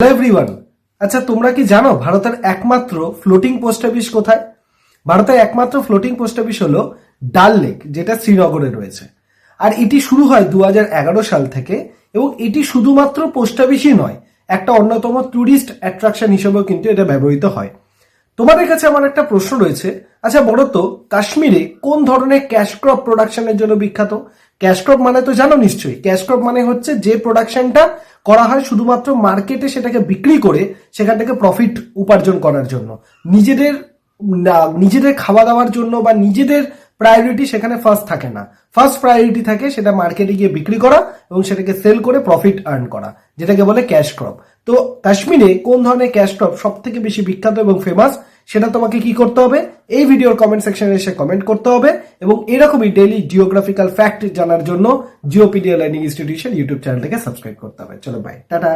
Hello everyone. আচ্ছা, তোমরা কি জানো ভারতের একমাত্র ফ্লোটিং পোস্ট অফিস কোথায়? ভারতের একমাত্র ফ্লোটিং পোস্ট অফিস হলো ডাল লেক, যেটা শ্রীনগরে রয়েছে। আর এটি শুরু হয় 2011 সাল থেকে, এবং এটি শুধুমাত্র পোস্ট অফিসই নয়, একটা অন্যতম ট্যুরিস্ট অ্যাট্রাকশন হিসেবেও কিন্তু এটা ব্যবহৃত হয়। তোমাদের কাছে আমার একটা প্রশ্ন রয়েছে, আচ্ছা বলো তো, কাশ্মীরে কোন ধরনের ক্যাশ ক্রপ প্রোডাকশনের জন্য বিখ্যাত? ক্যাশ ক্রপ মানে তো জানো নিশ্চয়ই। ক্যাশ ক্রপ মানে হচ্ছে যে প্রোডাকশনটা করা হয় শুধুমাত্র মার্কেটে সেটাকে বিক্রি করে সেখান থেকে প্রফিট উপার্জন করার জন্য, নিজেদের নিজেদের খাওয়া দাওয়ার জন্য বা নিজেদের প্রায়োরিটি সেখানে ফার্স্ট থাকে না। ফার্স্ট প্রায়োরিটি থাকে সেটা মার্কেটে গিয়ে বিক্রি করা এবং সেটাকে সেল করে প্রফিট আর্ন করা, যেটাকে বলে ক্যাশ ক্রপ। তো কাশ্মীরে কোন ধরনের ক্যাশ ক্রপ সব থেকে বেশি বিখ্যাত এবং ফেমাস, সেটা তোমাকে কি করতে হবে, এই ভিডিওর কমেন্ট সেকশনে এসে কমেন্ট করতে হবে। এবং এরকমই ডেইলি জিওগ্রাফিক্যাল ফ্যাক্ট জানার জন্য জিওপিডিয়া লার্নিং ইনস্টিটিউশন ইউটিউব চ্যানেলটাকে সাবস্ক্রাইব করতে হবে। চলো বাই, টাটা।